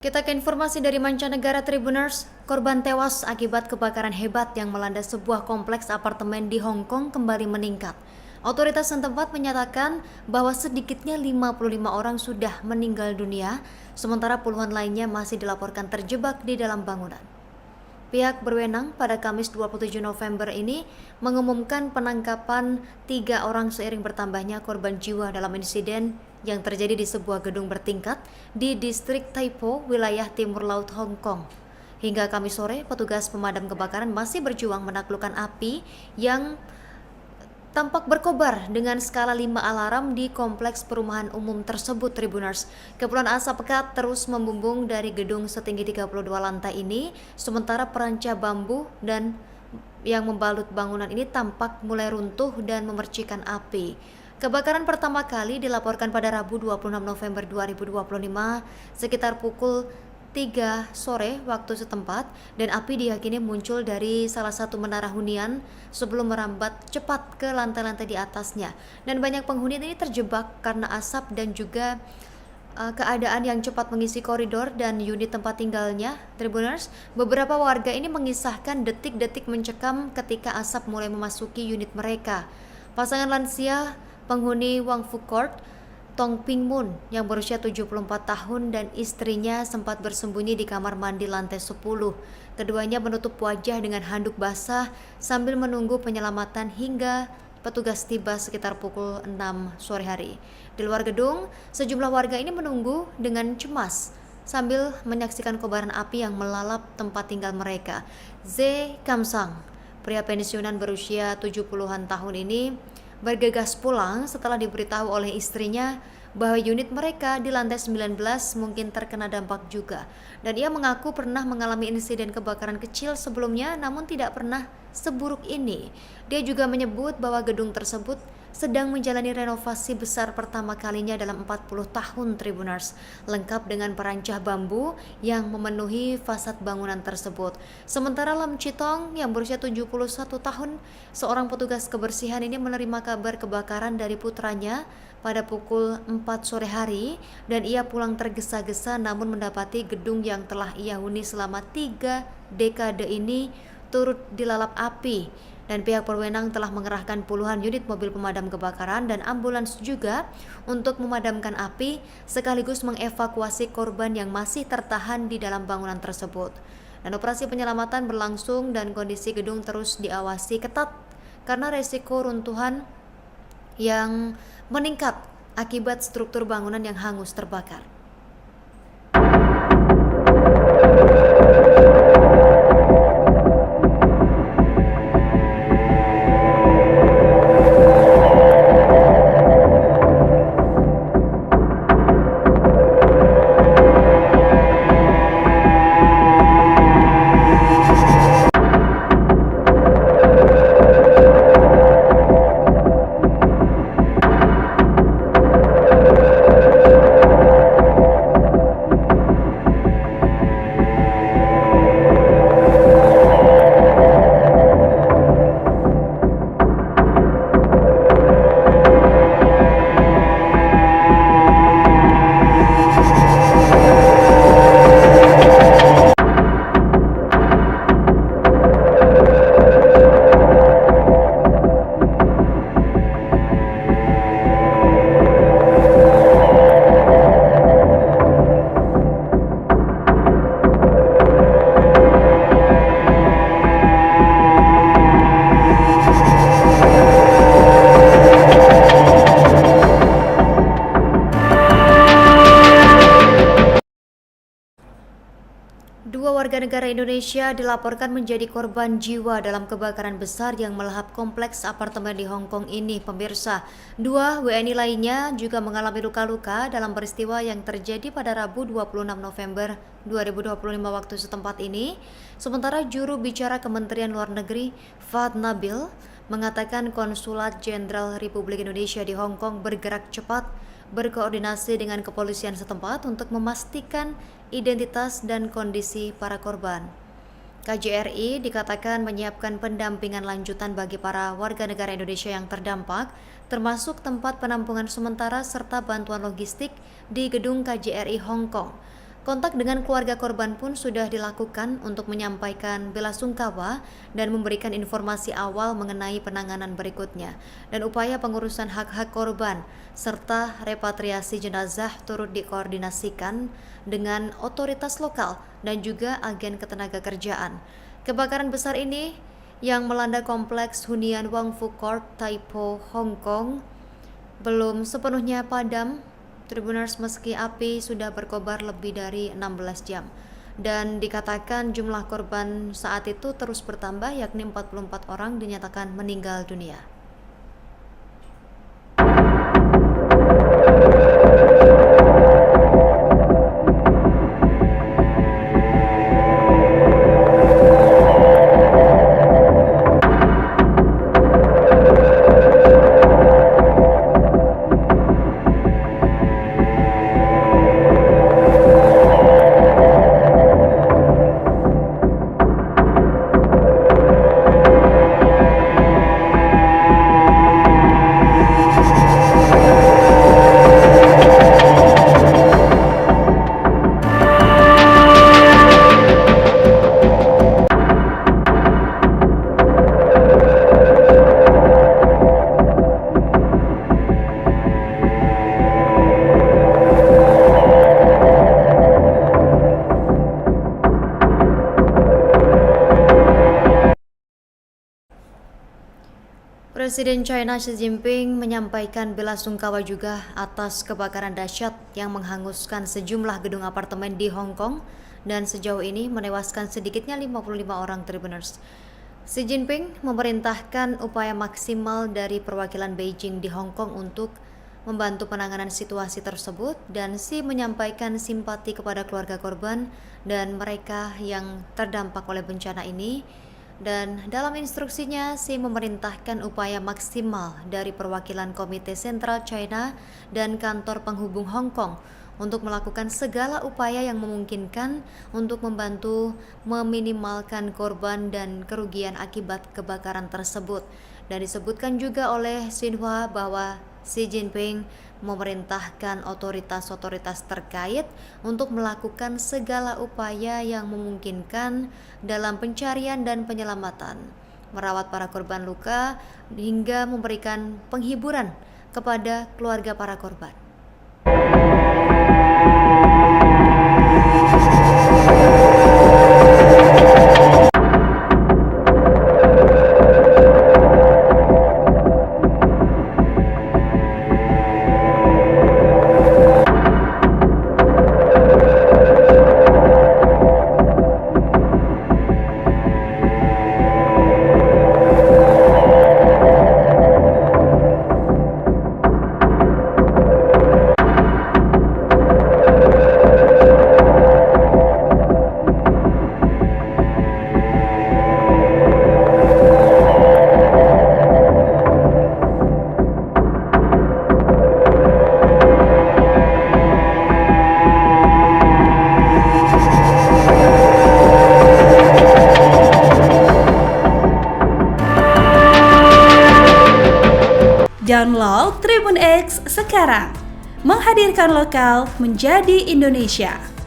Kita ke informasi dari mancanegara Tribuners, korban tewas akibat kebakaran hebat yang melanda sebuah kompleks apartemen di Hong Kong kembali meningkat. Otoritas setempat menyatakan bahwa sedikitnya 55 orang sudah meninggal dunia, sementara puluhan lainnya masih dilaporkan terjebak di dalam bangunan. Pihak berwenang pada Kamis 27 November ini mengumumkan penangkapan 3 orang seiring bertambahnya korban jiwa dalam insiden yang terjadi di sebuah gedung bertingkat di distrik Tai Po, wilayah timur laut Hong Kong. Hingga Kamis sore, petugas pemadam kebakaran masih berjuang menaklukkan api yang tampak berkobar dengan skala 5 alarm di kompleks perumahan umum tersebut, Tribuners. Kepulan asap pekat terus membumbung dari gedung setinggi 32 lantai ini, sementara perancah bambu dan yang membalut bangunan ini tampak mulai runtuh dan memercikan api. Kebakaran pertama kali dilaporkan pada Rabu 26 November 2025 sekitar pukul 3 sore waktu setempat, dan api diyakini muncul dari salah satu menara hunian sebelum merambat cepat ke lantai-lantai di atasnya, dan banyak penghuni ini terjebak karena asap dan juga keadaan yang cepat mengisi koridor dan unit tempat tinggalnya. Tribuners, beberapa warga ini mengisahkan detik-detik mencekam ketika asap mulai memasuki unit mereka. Pasangan lansia penghuni Wang Fu Court, Tong Ping Mun, yang berusia 74 tahun dan istrinya sempat bersembunyi di kamar mandi lantai 10. Keduanya menutup wajah dengan handuk basah sambil menunggu penyelamatan hingga petugas tiba sekitar pukul 6 sore hari. Di luar gedung, sejumlah warga ini menunggu dengan cemas sambil menyaksikan kobaran api yang melalap tempat tinggal mereka. Ze Kamsang, pria pensiunan berusia 70-an tahun ini, bergegas pulang setelah diberitahu oleh istrinya bahwa unit mereka di lantai 19 mungkin terkena dampak juga, dan ia mengaku pernah mengalami insiden kebakaran kecil sebelumnya namun tidak pernah seburuk ini. Dia juga menyebut bahwa gedung tersebut sedang menjalani renovasi besar pertama kalinya dalam 40 tahun, Tribuners, lengkap dengan perancah bambu yang memenuhi fasad bangunan tersebut. Sementara Lam Chitong yang berusia 71 tahun, seorang petugas kebersihan ini menerima kabar kebakaran dari putranya pada pukul 4 sore hari, dan ia pulang tergesa-gesa namun mendapati gedung yang telah ia huni selama 3 dekade ini turut dilalap api, dan pihak berwenang telah mengerahkan puluhan unit mobil pemadam kebakaran dan ambulans juga untuk memadamkan api sekaligus mengevakuasi korban yang masih tertahan di dalam bangunan tersebut. Dan operasi penyelamatan berlangsung dan kondisi gedung terus diawasi ketat karena resiko runtuhan yang meningkat akibat struktur bangunan yang hangus terbakar. Dua warga negara Indonesia dilaporkan menjadi korban jiwa dalam kebakaran besar yang melahap kompleks apartemen di Hong Kong ini, pemirsa. 2 WNI lainnya juga mengalami luka-luka dalam peristiwa yang terjadi pada Rabu 26 November 2025 waktu setempat ini. Sementara juru bicara Kementerian Luar Negeri, Fahad Nabil, mengatakan Konsulat Jenderal Republik Indonesia di Hong Kong bergerak cepat berkoordinasi dengan kepolisian setempat untuk memastikan identitas dan kondisi para korban. KJRI dikatakan menyiapkan pendampingan lanjutan bagi para warga negara Indonesia yang terdampak, termasuk tempat penampungan sementara serta bantuan logistik di gedung KJRI Hong Kong. Kontak dengan keluarga korban pun sudah dilakukan untuk menyampaikan belasungkawa dan memberikan informasi awal mengenai penanganan berikutnya dan upaya pengurusan hak-hak korban serta repatriasi jenazah turut dikoordinasikan dengan otoritas lokal dan juga agen ketenagakerjaan. Kebakaran besar ini yang melanda kompleks hunian Wangfu Court, Taipo, Hong Kong belum sepenuhnya padam Tribuners, meski api sudah berkobar lebih dari 16 jam dan dikatakan jumlah korban saat itu terus bertambah, yakni 44 orang dinyatakan meninggal dunia. Presiden China Xi Jinping menyampaikan belasungkawa juga atas kebakaran dahsyat yang menghanguskan sejumlah gedung apartemen di Hong Kong dan sejauh ini menewaskan sedikitnya 55 orang Tribuners. Xi Jinping memerintahkan upaya maksimal dari perwakilan Beijing di Hong Kong untuk membantu penanganan situasi tersebut dan Xi menyampaikan simpati kepada keluarga korban dan mereka yang terdampak oleh bencana ini. Dan dalam instruksinya, Xi memerintahkan upaya maksimal dari perwakilan Komite Sentral China dan kantor penghubung Hong Kong untuk melakukan segala upaya yang memungkinkan untuk membantu meminimalkan korban dan kerugian akibat kebakaran tersebut. Dan disebutkan juga oleh Xinhua bahwa Xi Jinping memerintahkan otoritas-otoritas terkait untuk melakukan segala upaya yang memungkinkan dalam pencarian dan penyelamatan, merawat para korban luka, hingga memberikan penghiburan kepada keluarga para korban. Download Tribun X sekarang, menghadirkan lokal menjadi Indonesia.